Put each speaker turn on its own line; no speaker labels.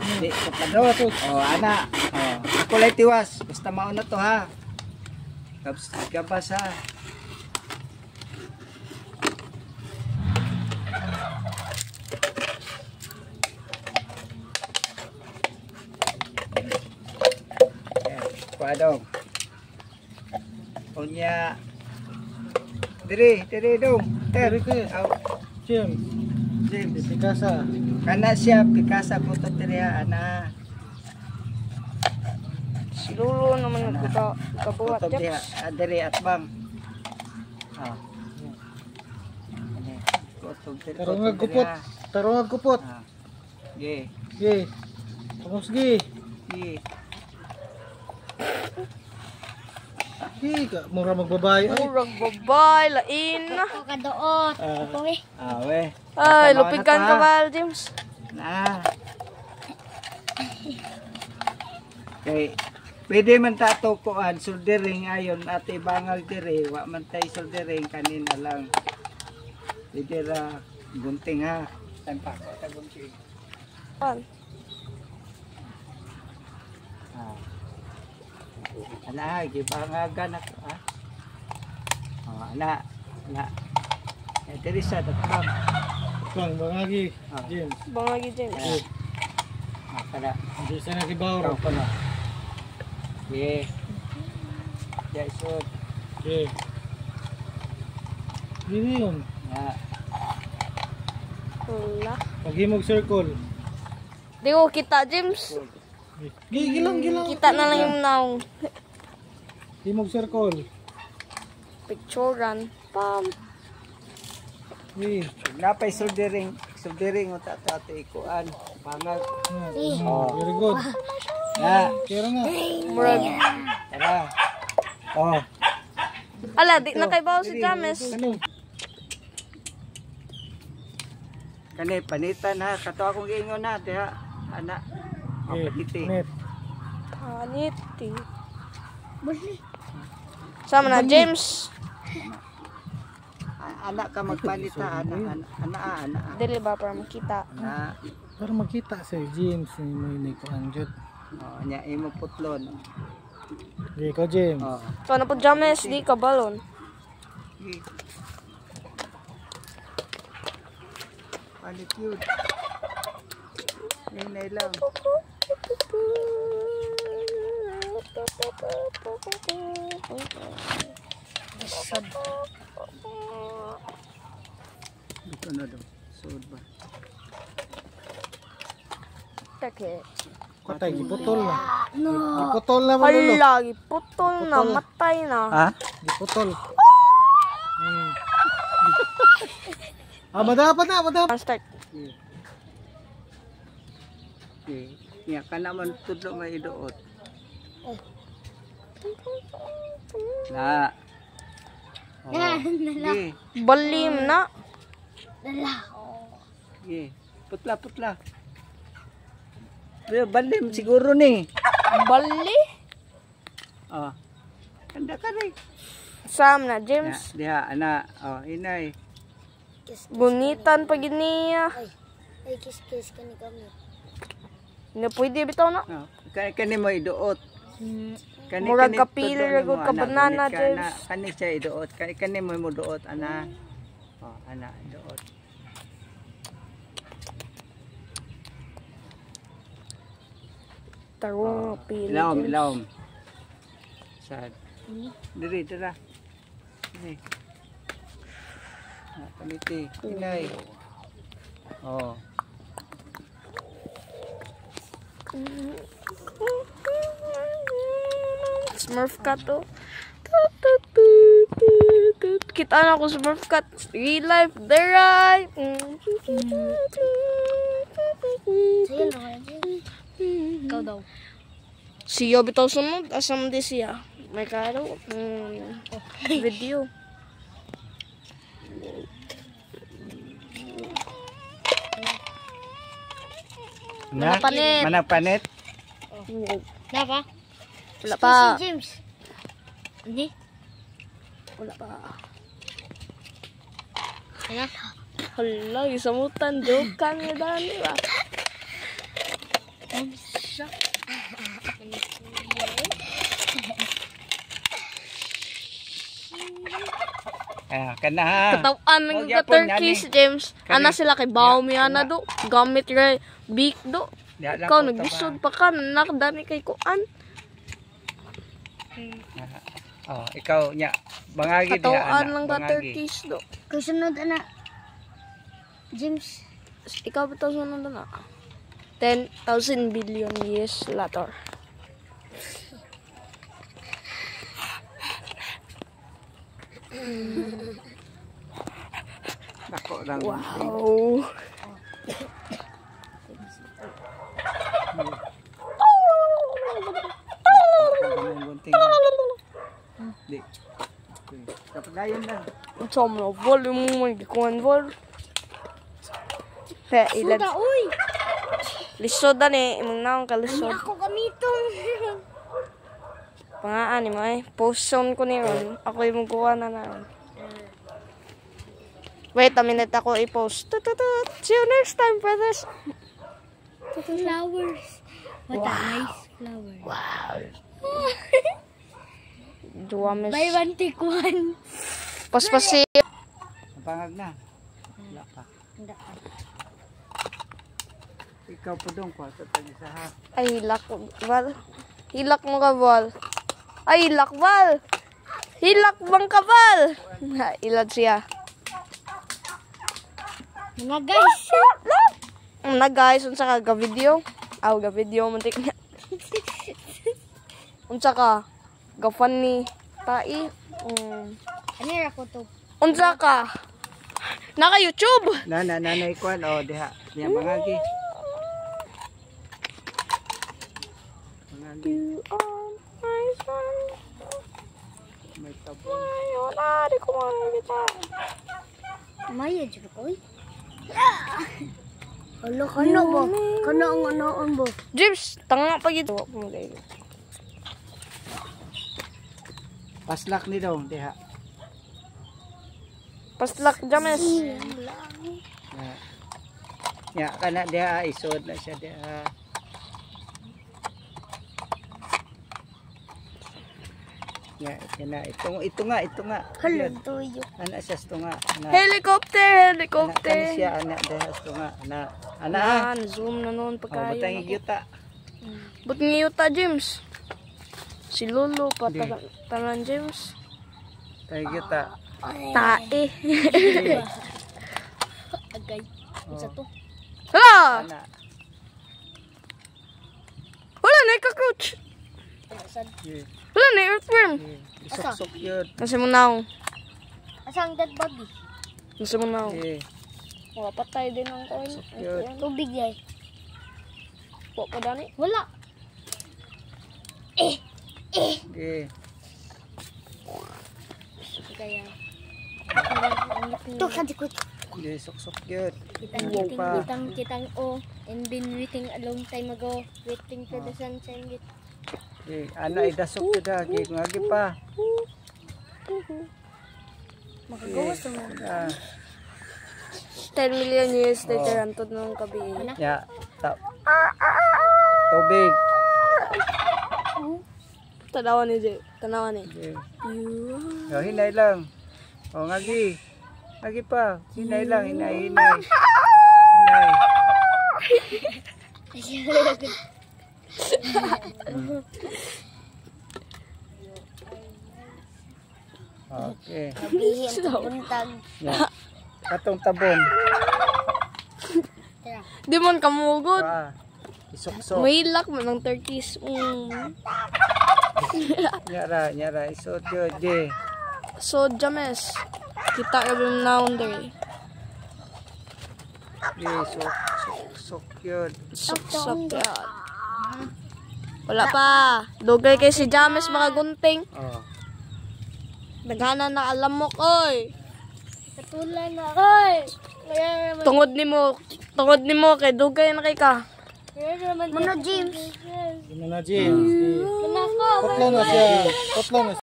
Di, kapadot. O, ana. O, ako lang tiwas. Basta mauna to ha. Gabas ha. Kuadong. Unya. Diri dong.
Diri ka. James. Pikasa.
Kana siya Pikasa puto diri ana.
Si Lolo naman nagkabuhat
Puto
Jax.
diri at bang. Ah.
Tarong agkupot.
Ge.
Ge. Tungos ge.
Ge.
Ge ka mura magbabae.
Murag babay, lain na.
Ako kadoot. Ako eh.
We.
Ay, lupikan ka ba, James?
Na. Okay. Pwede man tato kuan soldering ayon at ibangal diri wa man tay soldering kanina lang. Pwede ra gunting ha. Tanpa ko ta gunting.
Pan.
Ana, gibangagan ako ha. Ana. Diri sa datang.
Bang bangagi. James.
Bangagi, James.
Kada.
Di sana kibaw.
Ko na. Ye. Ya isod.
Ge. Dili yun.
Na.
Wala.
Paghimog circle.
Di ko kita, James.
Gilang.
Kita na lang yung naong.
Himog circle.
Picturean. Pam.
Ge.
Napay soldering o tatate kuan. Bangag.
Very good.
Na.
Kira na.
Murag.
Tara. Oh.
Ala, di na kay bawo si James.
Ano?
Kani panitan ha. Kato akong giingon na diha. Ana. O patiti.
Net.
Paniti. Sama na, James.
Anak ka magpanita. Ana.
Dili ba para makita?
Na.
Para makita sa James ni mo ni ko anjot.
Oh, nya imo putlon.
Ge ko James.
Oh.
So, na po James, di ka balon.
Palit yun. Ninay lang. Dito na daw. Sud ba?
Take.
Patay giputol na. Giputol na ba lolo?
Hala, giputol na, matay na.
Ha?
Giputol. Madapat na.
Start.
Okay. Nya kana man tudlo may iduot. Na. Ge.
Balim na.
Ge. Putla. Pero balim siguro ni.
Bali?
Oh. Kanda ka rin.
Sam na, James.
Diha, ana. Oh, inay.
Gunitan pa giniya.
Ay, kiss ka ni kami.
Hindi pwede bitaw na.
Oh. Kani mo iduot.
Murag kapili ragod ka banana, James.
Kani siya iduot. Kani mo duot, ana. Oh, ana, iduot.
Tarong pili.
Ilawom. Sad. Diri, tara. Diri. Paliti. Inay. Oh.
Smurf cat to. Kita na ako Smurf cat. Real life, they're right.
Sa'yo na kaya. Ikaw daw.
Siya bitaw sunod. Asam di siya. May karo. Video.
Na?
Panit.
Managpanit?
Na pa?
Wala pa.
Si James. Hindi?
Wala pa.
Ano?
Hala, isamutan. Joke ka niya dali ba?
Kana ha.
Katawan ng
Oh, gyapon,
Turkish,
yani.
James. Ana
Kani-
sila kay Baumi
Ya,
ana
tuna.
do. Gamit ra big do.
Diha lang
Ikaw
ko
naglisod pa ka, nakdani kay kuan.
Oh, ikaw nya bangagi diha
Katawan
ana.
lang ka
Bangagi.
Turkish do.
Kasunod na. James.
Ikaw ba sunod na? 10,000 billion years later.
Nako lang.
Wow.
Gunting. Di. Kapagayon lang.
Som no vol mo may kuan vol. Kaya ilan.
Uy!
Lisod na ni, imong naong kalisod.
Ako gamitong.
Pangaan ni mo eh. Post zone ko ni ron. Ako yung magawa na na. Wait a minute ako i-post. Tututut. See you next time, brothers.
Flowers. What a nice flower.
Wow. Duwames.
Buy one, take one.
Paspasi.
Pangag na. Wala pa. Ikaw po dong ko sa isa ha.
Ay, hilak mo, Val. Hilak mo ka, Val. Ay, hilak, Val. Hilak bang ka, Val. Ilad siya.
Mga guys.
Na guys, unsa ka ga-video? Aw, ga-video muntik na. Unsa ka? Ga-funny. Tai.
Ano yung ako to?
Unsa ka? Naka YouTube.
Nanay kwan oh diha. Diha bangagi. Bangagi
You are my son.
may tabon.
Ayun, di ko makikita.
Maya, dyan ko eh. Ano ka na ba? Kano ang anoon ba?
James, tanga pa gito.
Paslak ni dong diha.
Paslak, James.
Ya kana diha isod na siya diha. Ya kana ito nga.
Hala, tuyo.
Ana siya ito nga. Ana
Helicopter,
ana
helicopter.
siya ana diha ito nga. Ana
Yan, zoom na noon
Oh,
pagkayo.
butang yuta.
Ba't ngiyuta, James? Si Lolo pa,
Hindi.
tanan James.
Tay yuta.
Tae.
Agay. Isa to.
Hala!
Ana.
Wala na cockroach.
Asan?
Yeah.
Wala na earthworm.
Isok-sok yun.
Nasa mo naong.
Asang dead body?
Nasa mo naong.
Eh,
Wala, patay din ang kain.
yun.
Tubig yay.
Wala pa dani.
Wala.
Eh,
Kaya. Ito, kadikot.
eh, sok-sok yun.
Kitang oh. And been waiting a long time ago. Waiting for the sunshine.
Eh, ana idasok yun ha. Ngagi pa.
Makagawas mo.
Ah,
10 million years later, antod ng kabi.
ya, tubig.
Tanawa ni Jay. Tanawa ni.
Eh. Oh, hinay lang. Oh, ngagi. Ngagi pa. Hinay lang, hinay. Hinay. Okay.
Sabihin ito buntag.
Ya. Katong tabon.
Tara.
Di man kamugod.
Isok-sok.
Mahilak man ng turkeys.
Nyara. Isod yun. Di.
So, James. Kita ka yung naon dere.
Di, sok yun.
Sok yan. Wala pa. Dugay kay si James mga gunting.
Oh.
Naghana na alam mo, oy.
Katulan na. Ay! Kaya naman.
Tungod ni mo kay dugay na kay ka.
Kaya naman. Muna, James.
Ano na, James?
Manako.
Potlo na siya. Potlo na